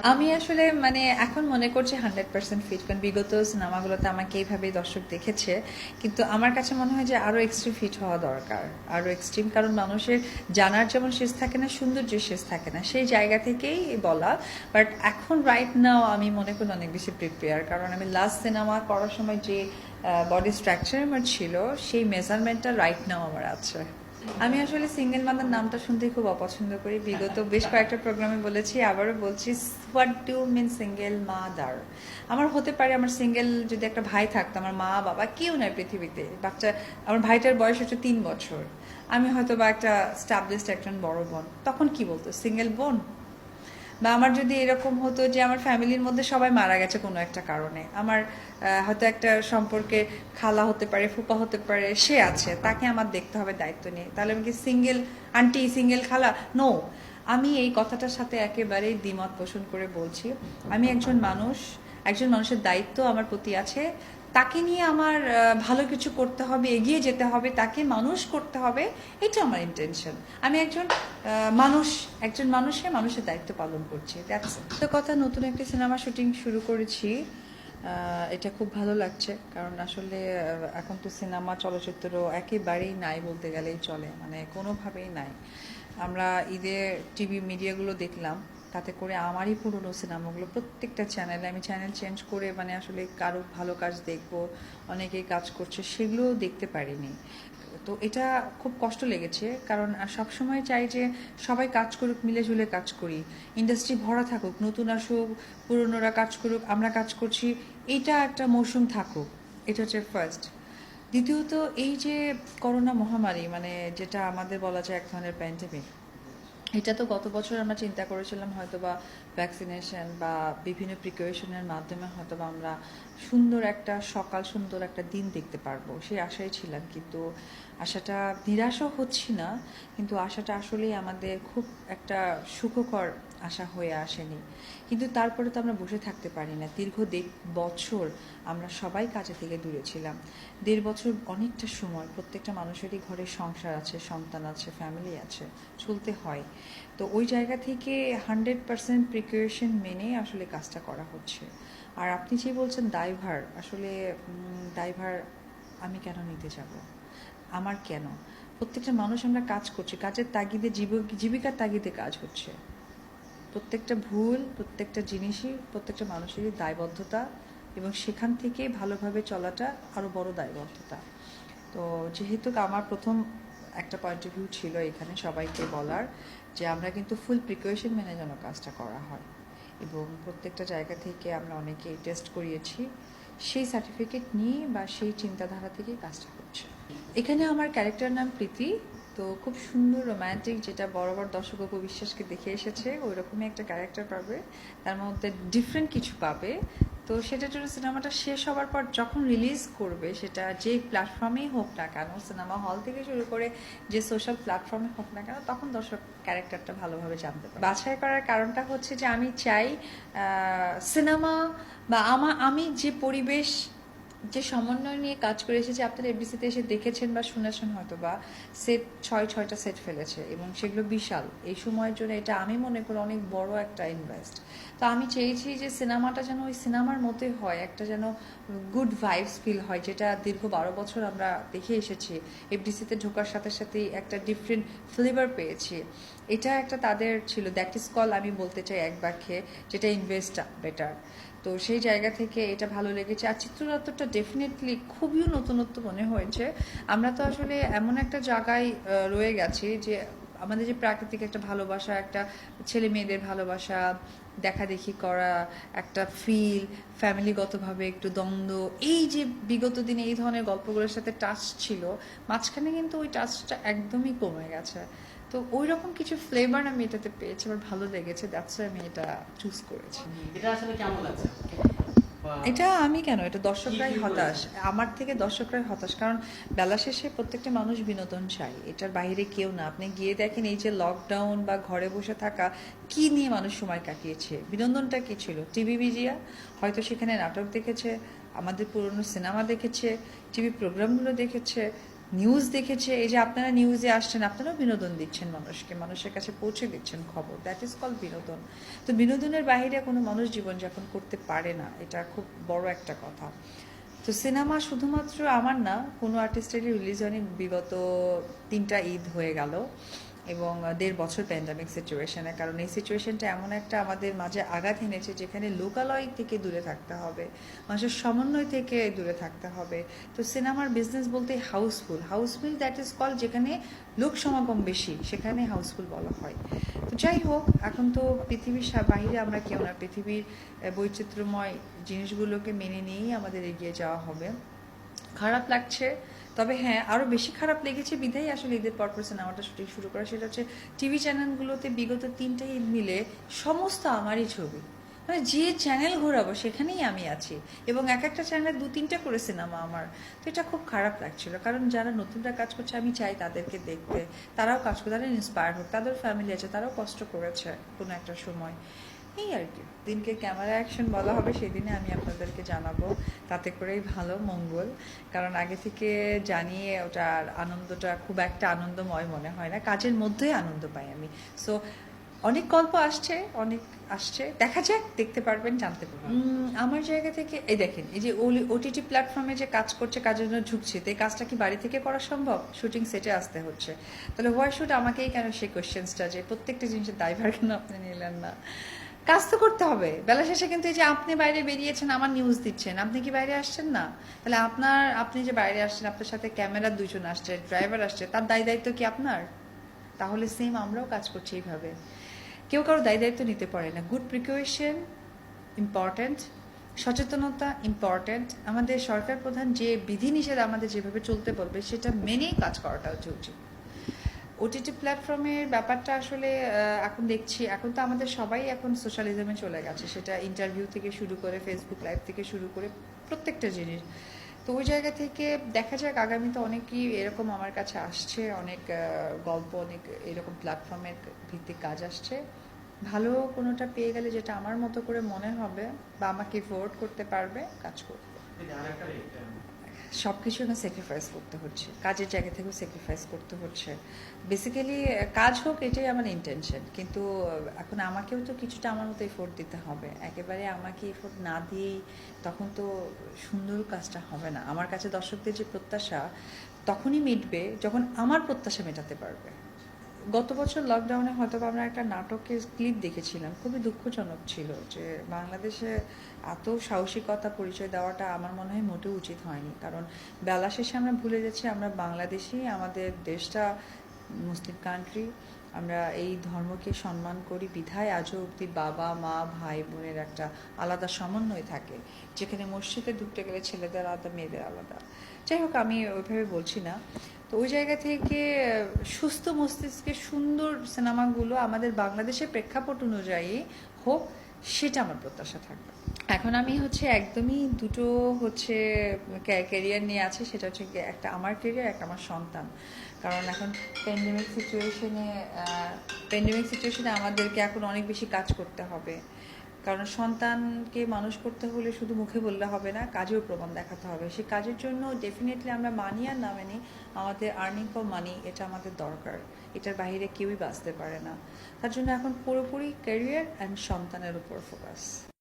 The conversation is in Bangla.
আমি আসলে মানে এখন মনে করছি 100% ফিট, কারণ বিগত সিনেমাগুলোতে আমাকে এইভাবেই দর্শক দেখেছে। কিন্তু আমার কাছে মনে হয় যে আরো এক্সট্রিম ফিট হওয়া দরকার, আরো এক্সট্রিম, কারণ মানুষের জানার যেমন শেষ থাকে না, সৌন্দর্যের শেষ থাকে না, সেই জায়গা থেকেই বলা। বাট এখন রাইট নাও আমি মনে করি অনেক বেশি প্রিপেয়ার, কারণ আমি লাস্ট সিনেমা করার সময় যে বডি স্ট্রাকচার আমার ছিল, সেই মেজারমেন্টটা রাইট নাও আমার আছে। আমি আসলে সিঙ্গেল মাদার নামটা শুনতে খুব অপছন্দ করি। বিগত বেশ কয়েকটা প্রোগ্রামে বলেছি, আবারও বলছি, what do mean single mother. আমার হতে পারে আমার সিঙ্গেল যদি একটা ভাই থাকতো, আমার মা বাবা কেউ নয় পৃথিবীতে, বাচ্চা, আমার ভাইটার বয়স হচ্ছে 3 বছর, আমি হয়তো বা একটা স্টাবলিশড একজন বড় বোন, তখন কি বলতো সিঙ্গেল বোন। বা আমার যদি এরকম হতো যে আমার ফ্যামিলির মধ্যে সবাই মারা গেছে কোনো একটা কারণে, আমার হয়তো একটা সম্পর্কে খালা হতে পারে, ফুপা হতে পারে, সে আছে, তাকে আমার দেখতে হবে দায়িত্ব নিয়ে, তাহলে আমি কি সিঙ্গেল আন্টি, সিঙ্গেল খালা? নো। আমি এই কথাটার সাথে একেবারেই দ্বিমত পোষণ করে বলছি, আমি একজন মানুষ, একজন মানুষের দায়িত্ব আমার প্রতি আছে, তাকে নিয়ে আমার ভালো কিছু করতে হবে, এগিয়ে যেতে হবে, তাকে মানুষ করতে হবে, এটা আমার ইন্টেনশন। আমি একজন মানুষ, একজন মানুষের দায়িত্ব পালন করছি, দ্যাটস ইট। তো কথা, নতুন একটি সিনেমা শুটিং শুরু করেছি, এটা খুব ভালো লাগছে, কারণ আসলে এখন তো সিনেমা চলচ্চিত্র একেবারেই নাই বলতে গেলেই চলে, মানে কোনোভাবেই নাই। আমরা ঈদে টিভি মিডিয়াগুলো দেখলাম, তাতে করে আমারই পুরনো সিনেমাগুলো প্রত্যেকটা চ্যানেলে, আমি চ্যানেল চেঞ্জ করে মানে আসলে কারো ভালো কাজ দেখবো, অনেকেই কাজ করছে, সেগুলোও দেখতে পারিনি। তো এটা খুব কষ্ট লেগেছে, কারণ সবসময় চাই যে সবাই কাজ করুক, মিলে ঝুলে কাজ করি, ইন্ডাস্ট্রি ভরা থাকুক, নতুন আসুক, পুরনোরা কাজ করুক, আমরা কাজ করছি, এইটা একটা মৌসুম থাকুক, এটা হচ্ছে ফার্স্ট। দ্বিতীয়ত, এই যে করোনা মহামারী, মানে যেটা আমাদের বলা যায় এক ধরনের প্যান্ডেমিক, এটা তো গত বছর আমরা চিন্তা করেছিলাম হয়তো বা ভ্যাকসিনেশন বা বিভিন্ন প্রিকশনের মাধ্যমে হয়তো বা আমরা সুন্দর একটা সকাল, সুন্দর একটা দিন দেখতে পারবো, সেই আশায় ছিলাম। কিন্তু আশাটা, নিরাশও হচ্ছি না, কিন্তু আশাটা আসলেই আমাদের খুব একটা সুখকর আশা হয়ে আসেনি। কিন্তু তারপরে তো আমরা বসে থাকতে পারি না, দীর্ঘ 1.5 বছর আমরা সবাই কাজে থেকে দূরে ছিলাম। 1.5 বছর অনেকটা সময়, প্রত্যেকটা মানুষেরই ঘরে সংসার আছে, সন্তান আছে, ফ্যামিলি আছে, চলতে হয়। তো ওই জায়গা থেকে 100% প্রিকশন মেনে আসলে কাজটা করা হচ্ছে। আর আপনি যে বলছেন দায়ভার, আসলে দায়ভার আমি কেন নিতে যাব, আমার কেন? প্রত্যেকটা মানুষ আমরা কাজ করছি, কাজের তাগিদে, জীবিকার তাগিদে কাজ হচ্ছে। প্রত্যেকটা ভুল, প্রত্যেকটা জিনিসই প্রত্যেকটা মানুষেরই দায়বদ্ধতা, এবং সেখান থেকে ভালোভাবে চলাটা আরও বড় দায়বদ্ধতা। তো যেহেতু আমার প্রথম একটা পয়েন্ট অফ ভিউ ছিল এখানে সবাইকে বলার, যে আমরা কিন্তু ফুল প্রিকশন মেনে যেন কাজটা করা হয়, এবং প্রত্যেকটা জায়গা থেকে আমরা অনেকে টেস্ট করিয়েছি, সেই সার্টিফিকেট নিয়ে বা সেই চিন্তাধারা থেকেই কাজটা হচ্ছে। এখানে আমার ক্যারেক্টার নাম প্রীতি। তো খুব সুন্দর রোম্যান্টিক, যেটা বরাবর দর্শক অপু বিশ্বাসকে দেখে এসেছে, ওই রকমই একটা ক্যারেক্টার পাবে, তার মধ্যে ডিফারেন্ট কিছু পাবে। তো সেটার জন্য সিনেমাটা শেষ হওয়ার পর যখন রিলিজ করবে, সেটা যে প্ল্যাটফর্মেই হোক না কেন, সিনেমা হল থেকে শুরু করে যে সোশ্যাল প্ল্যাটফর্মে হোক না কেন, তখন দর্শক ক্যারেক্টারটা ভালোভাবে জানতে পারে। বাছাই করার কারণটা হচ্ছে যে আমি চাই সিনেমা বা আমি যে পরিবেশ, যে সমন্বয় নিয়ে কাজ করে এসেছে, আপনারা এফডিসিতে এসে দেখেছেন বা শুনেছেন হয়তো বা, সেট 6টা সেট ফেলেছে, এবং সেগুলো বিশাল। এই সময়ের জন্য এটা আমি মনে করি অনেক বড় একটা ইনভেস্ট। তো আমি চেয়েছি যে সিনেমাটা যেন ওই সিনেমার মতোই হয়, একটা যেন গুড ভাইবস ফিল হয়, যেটা দীর্ঘ 12 বছর আমরা দেখে এসেছি। এফডিসিতে ঢোকার সাথে সাথেই একটা ডিফারেন্ট ফ্লেভার পেয়েছি। এটা একটা তাদের ছিল, দ্যাট ইজ কল, আমি বলতে চাই এক বাক্যে, যেটা ইনভেস্ট বেটার। তো সেই জায়গা থেকে এটা ভালো লেগেছে। আর চিত্রনাট্যটা ডেফিনেটলি খুবই নতুনত্ব মনে হয়েছে। আমরা তো আসলে এমন একটা জায়গায় রয়ে গেছি যে আমাদের যে প্রাকৃতিক একটা ভালোবাসা, একটা ছেলে মেয়েদের ভালোবাসা, দেখা দেখি করা, একটা ফিল, ফ্যামিলিগতভাবে একটু দ্বন্দ্ব, এই যে বিগত দিনে এই ধরনের গল্পগুলোর সাথে টাচ ছিল, মাঝখানে কিন্তু ওই টাচটা একদমই কমে গেছে। তো ওই রকম কিছু ফ্লেভার আমি এটাতে পেয়েছি, আমার ভালো লেগেছে, দ্যাটস আমি এটা চুজ করেছি। এটা আসলে কেমন লাগছে? এটা আমি কেন, এটা দর্শকরাই হতাশ, আমার থেকে দর্শকরাই হতাশ, কারণ বেলা শেষে প্রত্যেকটা মানুষ বিনোদন চাই, এটার বাইরে কেউ না। আপনি গিয়ে দেখেন এই যে লকডাউন বা ঘরে বসে থাকা, কি নিয়ে মানুষ সময় কাটিয়েছে, বিনোদনটা কি ছিল? টিভি মিডিয়া, হয়তো সেখানে নাটক দেখেছে, আমাদের পুরনো সিনেমা দেখেছে, টিভি প্রোগ্রামগুলো দেখেছে, নিউজ দেখেছে। এই যে আপনারা নিউজে আসছেন, আপনারাও বিনোদন দিচ্ছেন মানুষকে, মানুষের কাছে পৌঁছে দিচ্ছেন খবর, দ্যাট ইজ কল বিনোদন। তো বিনোদনের বাইরে কোনো মানুষ জীবনযাপন করতে পারে না, এটা খুব বড় একটা কথা। তো সিনেমা শুধুমাত্র আমার না, কোনো আর্টিস্টেরই রিলিজ হয়নি বিগত 3টা ঈদ হয়ে গেল, এবং 1.5 বছর প্যান্ডামিক সিচুয়েশনে। কারণ এই সিচুয়েশনটা এমন একটা আমাদের মাঝে আঘাত এনেছে যেখানে লোকালয় থেকে দূরে থাকতে হবে, মানুষের সমন্বয় থেকে দূরে থাকতে হবে। তো সিনেমার বিজনেস বলতে হাউসফুল দ্যাট ইজ কল, যেখানে লোক সমাগম বেশি সেখানে হাউসফুল বলা হয়। তো যাই হোক, এখন তো পৃথিবীর বাহিরে আমরা কেউ না, পৃথিবীর বৈচিত্র্যময় জিনিসগুলোকে মেনে নিয়েই আমাদের এগিয়ে যাওয়া হবে। খারাপ লাগছে, তবে হ্যাঁ, আরও বেশি খারাপ লেগেছে বিধায় আসলে ঈদের পরপর সিনেমাটা শুটিং শুরু করা। সেটা হচ্ছে টিভি চ্যানেলগুলোতে বিগত 3টে ঈদ মিলে সমস্ত আমারই ছবি, মানে যে চ্যানেল ঘোরাবো সেখানেই আমি আছি, এবং এক একটা চ্যানেলে 2-3টে করে সিনেমা আমার। তো এটা খুব খারাপ লাগছিল, কারণ যারা নতুনরা কাজ করছে আমি চাই তাদেরকে দেখতে, তারাও কাজ করে, তারা ইন্সপায়ার হোক, তাদের ফ্যামিলি আছে, তারাও কষ্ট করেছে কোনো একটা সময়। এই আর কি, দিনকে ক্যামেরা অ্যাকশন বলা হবে সেদিনে আমি আপনাদেরকে জানাবো, তাতে করেই ভালো মঙ্গল। কারণ আগে থেকে জানিয়ে ওটার আনন্দটা খুব একটা আনন্দময় মনে হয় না, কাজের মধ্যেই আনন্দ পাই আমি। সো অনেক গল্প আসছে, দেখা যাক, দেখতে পারবেন, জানতে পারবেন। আমার জায়গা থেকে এই দেখেন, এই যে ওটিটি প্ল্যাটফর্মে যে কাজ করছে, কাজের জন্য ঝুঁকছে, তো এই কাজটা কি বাড়ি থেকে করা সম্ভব? শুটিং সেটে আসতে হচ্ছে। তাহলে হোয়াই শুড আমাকেই কেন সেই কোয়েশ্চেন্সটা, যে প্রত্যেকটা জিনিসের দায়ভার কেন আপনি নিলেন না? কাজ তো করতে হবে বেলা শেষে। কিন্তু এই যে আপনি বাইরে বেরিয়েছেন, আমার নিউজ দিচ্ছেন, আপনি কি বাইরে আসছেন না? তাহলে আপনি যে বাইরে আসছেন, আপনার সাথে ক্যামেরা 2জন আসছে, ড্রাইভার আসছে, তার দায়িত্ব কি আপনার? তাহলে সেম আমরাও কাজ করছি এইভাবে, কেউ কারো দায়িত্ব নিতে পারে না। গুড প্রিকশন ইম্পর্ট্যান্ট, সচেতনতা ইম্পর্ট্যান্ট। আমাদের সরকার প্রধান যে বিধিনিষেধ আমাদের যেভাবে চলতে বলবে সেটা মেনেই কাজ করাটা উচিত। ওটিটি প্ল্যাটফর্মের ব্যাপারটা আসলে এখন দেখছি, এখন তো আমাদের সবাই এখন সোশ্যালিজমে চলে গেছে, সেটা ইন্টারভিউ থেকে শুরু করে ফেসবুক লাইভ থেকে শুরু করে প্রত্যেকটা জিনিস। তো ওই জায়গা থেকে দেখা যাক, আগামীতে অনেকই এরকম আমার কাছে আসছে, অনেক গল্প, অনেক এরকম প্ল্যাটফর্মের ভিত্তিক কাজ আসছে। ভালো কোনোটা পেয়ে গেলে যেটা আমার মতো করে মনে হবে বা আমাকে ফোর্ড করতে পারবে, কাজ করবে। সব কিছু না স্যাক্রিফাইস করতে হচ্ছে, কাজের জায়গা থেকেও স্যাক্রিফাইস করতে হচ্ছে। বেসিক্যালি কাজ হোক, এটাই আমার ইন্টেনশন, কিন্তু এখন আমাকেও তো কিছুটা আমার মতো এফোর্ট দিতে হবে। একেবারে আমাকে এফোর্ট না দিয়েই তখন তো সুন্দর কাজটা হবে না। আমার কাছে দর্শকদের যে প্রত্যাশা তখনই মিটবে যখন আমার প্রত্যাশা মেটাতে পারবে। গত বছর লকডাউনে হয়তো আমরা একটা নাটকের ক্লিপ দেখেছিলাম, খুবই দুঃখজনক ছিল, যে বাংলাদেশে এত সাহসিকতা পরিচয় দেওয়াটা আমার মনে হয় মোটেও উচিত হয়নি। কারণ বেলা শেষে আমরা ভুলে যাচ্ছি আমরা বাংলাদেশি, আমাদের দেশটা মুসলিম কান্ট্রি, আমরা এই ধর্মকে সম্মান করি বিধায় আজও অব্দি বাবা মা ভাই বোনের একটা আলাদা সমন্বয় থাকে, যেখানে মসজিদে ঢুকতে গেলে ছেলেদের আলাদা মেয়েদের আলাদা। যাই হোক, আমি ওইভাবে বলছি না। তো ওই জায়গা থেকে সুস্থ মস্তিষ্কে সুন্দর সিনেমাগুলো আমাদের বাংলাদেশের প্রেক্ষাপট অনুযায়ী হোক, সেটা আমার প্রত্যাশা থাকবে। এখন আমি একদমই দুটো ক্যারিয়ার নিয়ে আছে, সেটা হচ্ছে একটা আমার ক্যারিয়ার, একটা আমার সন্তান। কারণ এখন প্যান্ডেমিক সিচুয়েশনে আমাদেরকে এখন অনেক বেশি কাজ করতে হবে। কারণ সন্তানকে মানুষ করতে হলে শুধু মুখে বললে হবে না, কাজেও প্রমাণ দেখাতে হবে। সেই কাজের জন্য ডেফিনেটলি আমরা মানি আর না মানি, আমাদের আর্নিং ফর মানি এটা আমাদের দরকার, এটার বাইরে কেউই বাঁচতে পারে না। তার জন্য এখন পুরোপুরি ক্যারিয়ার অ্যান্ড সন্তানের উপর ফোকাস।